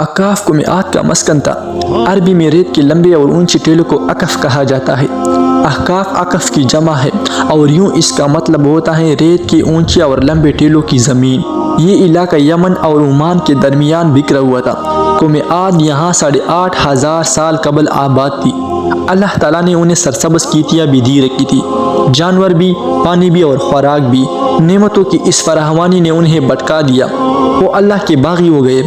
अकाफ को मिआत का मस्कन था। अरबी में रेत के लंबे और ऊंचे टीलों को अकफ कहा जाता है। अहकाफ अकफ की जमा है और यूं इसका मतलब होता है रेत के ऊंचे और लंबे टीलों की ज़मीन। ये इलाका यमन और ओमान के दरमियान बिखरा हुआ था। कौम आद यहाँ 8,500 साल कबल आबाद थी। अल्लाह ताला ने उन्हें सरसब्ज़ कीतियाँ भी दी रखी थी, जानवर भी, पानी भी और खुराक भी। नेमतों की इस फराहवानी ने उन्हें भटका दिया। वो अल्लाह के बागी हो गए।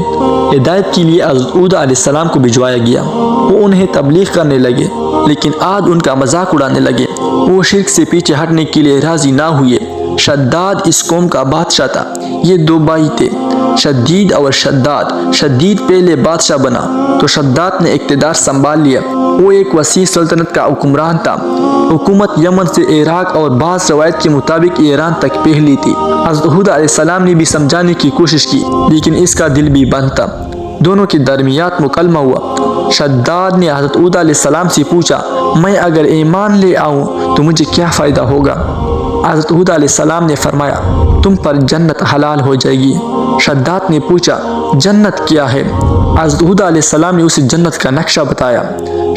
हिदायत के लिए हज़रत हूद अलैहिस्सलाम को भिजवाया गया। वो उन्हें तबलीग करने लगे, लेकिन आद उनका मजाक उड़ाने लगे। वो शिर्क से पीछे हटने के लिए राजी ना हुए। शद्दाद इस कौम का बादशाह था। ये दो भाई थे, शदीद और शद्दाद। शदीद पहले बादशाह बना तो शद्दाद ने इक़्तिदार संभाल लिया। वो एक वसी सल्तनत का हुक्मरान था। हुकूमत यमन से इराक और बाज़ रवायत के मुताबिक ईरान तक फैली थी। हज़रत हूद अलैहिस्सलाम ने भी समझाने की कोशिश की, लेकिन इसका दिल भी बंद था। दोनों के दरमियान मुकलमा हुआ। शद्दाद ने हज़रत हूद अलैहिस्सलाम से पूछा, मैं अगर ईमान ले आऊँ तो मुझे क्या फ़ायदा होगा? हज़रत हूद अलैहिस्सलाम ने फरमाया, तुम पर जन्नत हलाल हो जाएगी। शद्दाद ने पूछा, जन्नत क्या है? हज़रत हूद अलैहिस्सलाम ने उसे जन्नत का नक्शा बताया।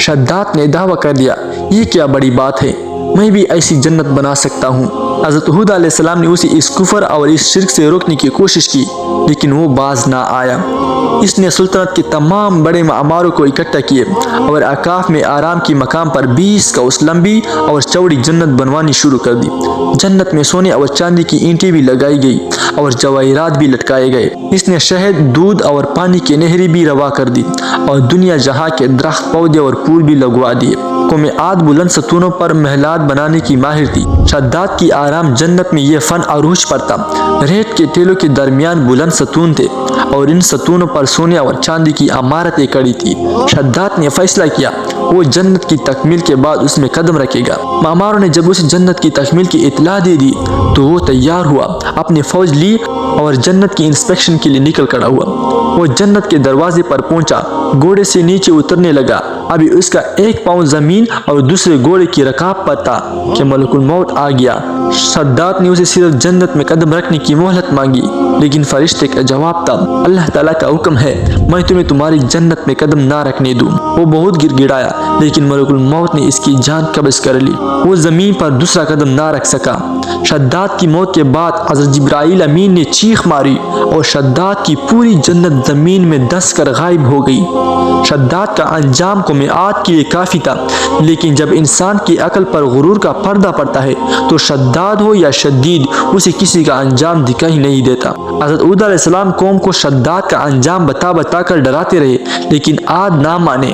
शद्दाद ने दावा कर दिया, ये क्या बड़ी बात है, मैं भी ऐसी जन्नत बना सकता हूँ। हज़रत हूद अलैहिस्सलाम ने उसे इस कुफर और इस शिर्क से रोकने की कोशिश की, लेकिन वो बाज ना आया। इसने सुल्तनत के तमाम बड़े मामारों को इकट्ठा किए और अकाफ में आराम की मकाम पर 20 गौस लंबी और चौड़ी जन्नत बनवानी शुरू कर दी। जन्नत में सोने और चांदी की ईंटें भी लगाई गई और जवाहिरात भी लटकाए गए। इसने शहद, दूध और पानी की नहरें भी रवा कर दी और दुनिया जहाँ के दरख्त, पौधे और फूल भी लगवा दिए। कौम आद बुलंद सतूनों पर महलात बनाने की माहिर थी। शद्दाद की आराम जन्नत में यह फन अरूज पर था। रेत के टेलों के दरमियान बुलंद सतून थे और इन सतूनों पर सोने और चांदी की इमारतें खड़ी थी। शद्दाद ने फैसला किया वो जन्नत की तकमील के बाद उसमें कदम रखेगा। मामारों ने जब उसे जन्नत की तकमील की इत्तला दे दी तो वो तैयार हुआ, अपनी फौज ली और जन्नत की इंस्पेक्शन के लिए निकल खड़ा हुआ। वो जन्नत के दरवाजे पर पहुंचा, घोड़े से नीचे उतरने लगा। अभी उसका एक पाँव जमीन और दूसरे घोड़े की रकाब पर था कि मलकुल मौत आ गया। शद्दाद ने उसे सिर्फ जन्नत में कदम रखने की मोहलत मांगी, लेकिन फरिश्ते का जवाब था, अल्लाह ताला का हुक्म है, मैं तुम्हें तुम्हारी जन्नत में कदम ना रखने दूं। वो बहुत गिड़गिड़ाया, लेकिन मलकुल मौत ने इसकी जान कब्ज़ कर ली। वो जमीन पर दूसरा कदम ना रख सका। शद्दाद की मौत के बाद हज़रत जिब्राईल अमीन ने चीख मारी और शद्दाद की पूरी जन्नत जमीन में धंस कर गायब हो गई। शद्दाद का अंजाम कौम आद के लिए काफ़ी था, लेकिन जब इंसान की अकल पर गुरूर का पर्दा पड़ता है तो शद्दाद हो या शदीद, उसे किसी का अंजाम दिखाई नहीं देता। हज़रत हूद अलैहिस्सलाम कौम को शद्दाद का अंजाम बता बता कर डराते रहे, लेकिन आद ना माने,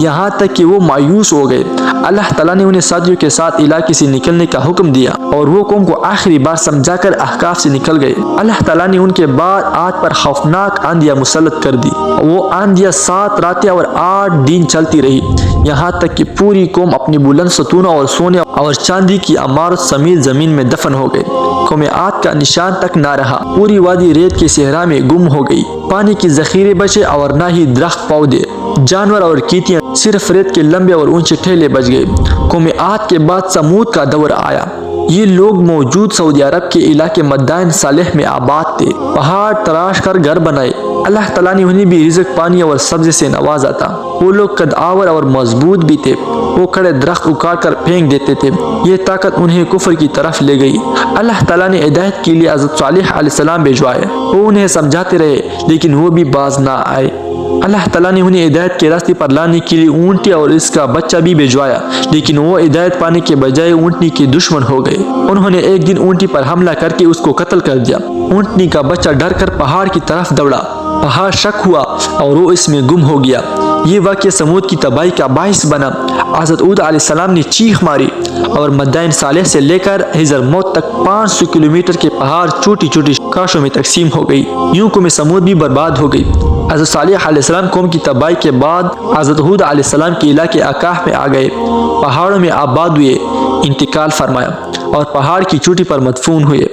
यहाँ तक कि वो मायूस हो गए। अल्लाह ताला ने उन्हें साथियों के साथ इलाके से निकलने का हुक्म दिया और वो कौम को आखिरी बार समझाकर अहकाफ से निकल गए। अल्लाह ताला ने उनके बाद आद पर खौफनाक आंधियां मुसल्लत कर दी। वो आंधियां 7 रातें और 8 दिन चलती रही, यहाँ तक कि पूरी कौम अपनी बुलंद सतूनों और सोने और चांदी की इमारत समेत जमीन में दफन हो गए। कौम आद का निशान तक ना रहा। पूरी वादी रेत के सहरा में गुम हो गई। पानी के जखीरे बचे और ना ही दरख्त, पौधे, जानवर और कीतियां, सिर्फ रेत के लंबे और ऊंचे ठेले बच गए। कौम आद के बाद समूद का दौर आया। ये लोग मौजूद सऊदी अरब के इलाके मदाइन सालेह में आबाद थे। पहाड़ तराश कर घर बनाए। अल्लाह ताला ने उन्हें भी रिज़्क, पानी और सब्ज़े से नवाजा था। वो लोग कदआवर और मजबूत भी थे। वो खड़े दरख्त उखाड़ कर फेंक देते थे। ये ताकत उन्हें कुफर की तरफ ले गई। अल्लाह ताला ने हिदायत के लिए हज़रत सालेह अलैहिस्सलाम भिजवाए। वो उन्हें समझाते रहे, लेकिन वो भी बाज ना आए। अल्लाह ताला ने उन्हें हिदायत के रास्ते पर लाने के लिए ऊँटनी और इसका बच्चा भी भिजवाया, लेकिन वो हिदायत पाने के बजाय ऊँटनी के दुश्मन हो गए। उन्होंने एक दिन ऊँटनी पर हमला करके उसको कत्ल कर दिया। ऊँटनी का बच्चा डर कर पहाड़ की तरफ दौड़ा। पहाड़ शक हुआ और वो इसमें गुम हो गया। ये वाक़या समूद की तबाही का बाइस बना। हज़रत हूद अलैहिस्सलाम ने चीख मारी और मदाइन सालेह से लेकर हिजर मौत तक 500 किलोमीटर के पहाड़ छोटी छोटी काशों में तकसीम हो गई। यूं कौम समूद भी बर्बाद हो गई। हज़रत सालेह अलैहिस्सलाम कौम की तबाही के बाद हज़रत हूद अलैहिस्सलाम के इलाके अकाफ में आ गए। पहाड़ों में आबाद हुए, इंतकाल फरमाया और पहाड़ की चोटी पर मदफून हुए।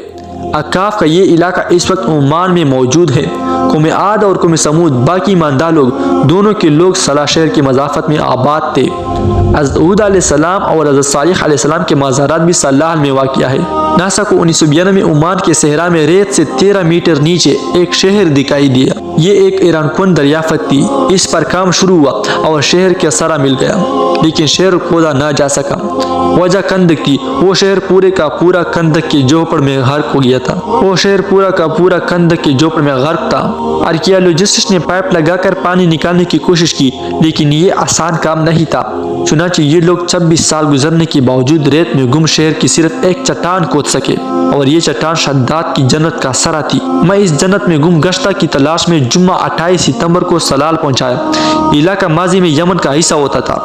अकाफ का ये इलाका इस वक्त ओमान में मौजूद है। कौम आद और कौम समूद, बाकी ईमानदार लोग, दोनों के लोग सलाह शहर की मज़ाफ़त में आबाद थे। हज़रत हूद अलैहिस्सलाम और हज़रत सालेह अलैहिस्सलाम के मज़ारात भी सलाह में वाक़या है। नासा को 1992 में ओमान के सहरा में रेत से 13 मीटर नीचे एक शहर दिखाई दिया। یہ ایک ایران کن دریافت تھی۔ اس پر کام شروع ہوا اور شہر کا سرا مل گیا، لیکن شہر کھودا نہ جا سکا۔ وجہ کندک تھی، وہ شہر پورے کا پورا کندک کی جوپڑ میں غرق ہو گیا تھا۔ وہ شہر پورا کا پورا کندک کی جوپڑ میں غرق تھا۔ آرکیالوجسٹ نے پائپ لگا کر پانی نکالنے کی کوشش کی، لیکن یہ آسان کام نہیں تھا۔ چنانچہ یہ لوگ 26 سال گزرنے کے باوجود ریت میں گم شہر کی صرف ایک چٹان کھود سکے، اور یہ چٹان شداد کی جنت کا سرا تھی۔ میں اس جنت میں گم گشتہ کی تلاش میں جمعہ 28 ستمبر کو سلال پہنچایا۔ علاقہ ماضی میں یمن کا حصہ ہوتا تھا۔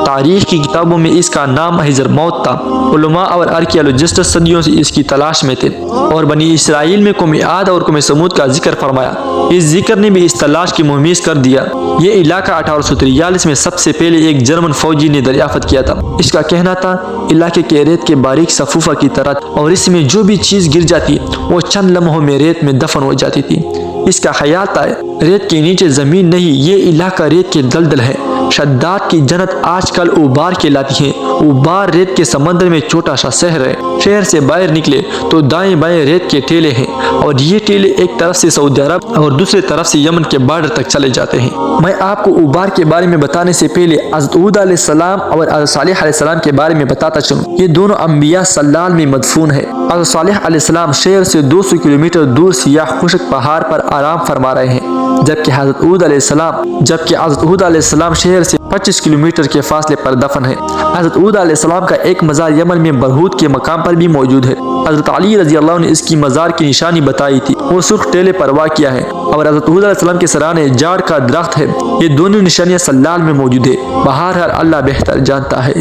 تاریخ کی کتابوں میں اس کا نام حضر موت تھا۔ علماء اور آرکیالوجسٹ صدیوں سے اس کی تلاش میں تھے، اور بنی اسرائیل میں قوم عاد اور قوم سمود کا ذکر فرمایا۔ اس ذکر نے بھی اس تلاش کی مہمیز کر دیا۔ یہ علاقہ 1843 میں سب سے پہلے ایک جرمن فوجی نے دریافت کیا تھا۔ اس کا کہنا تھا علاقے کے ریت کے باریک صفوفہ کی طرح، اور اس میں جو بھی چیز گر جاتی وہ چند لمحوں میں ریت میں دفن ہو جاتی تھی۔ اس کا خیال تھا ریت کے نیچے زمین نہیں، یہ علاقہ ریت کے دلدل ہے۔ شداد کی جنت آج کل اوبار کہلاتی ہے۔ اوبار ریت کے سمندر میں چھوٹا سا شہر ہے۔ شہر سے باہر نکلے تو دائیں بائیں ریت کے ٹیلے ہیں، اور یہ ٹیلے ایک طرف سے سعودی عرب اور دوسری طرف سے یمن کے بارڈر تک چلے جاتے ہیں۔ میں آپ کو اوبار کے بارے میں بتانے سے پہلے حضرت ہود علیہ السلام اور حضرت صالح علیہ السلام کے بارے میں بتاتا چلوں۔ یہ دونوں انبیاء سلال میں مدفون ہے۔ حضرت صالح علیہ السلام شہر سے 200 کلومیٹر دور سیاہ خشک پہاڑ پر آرام فرما رہے ہیں، جبکہ حضرت ہود علیہ السلام شہر سے 25 کلومیٹر کے فاصلے پر دفن ہے۔ حضرت ہود علیہ السلام کا ایک مزار یمن میں برہوت کے مقام پر بھی موجود ہے۔ حضرت علی رضی اللہ عنہ نے اس کی مزار کی نشانی بتائی تھی، وہ سرخ ٹیلے پر واقع ہے، اور حضرت ہود علیہ السلام کے سرانے جاڑ کا درخت ہے۔ یہ دونوں نشانیاں سلال میں موجود ہے۔ بہرحال اللہ بہتر جانتا ہے۔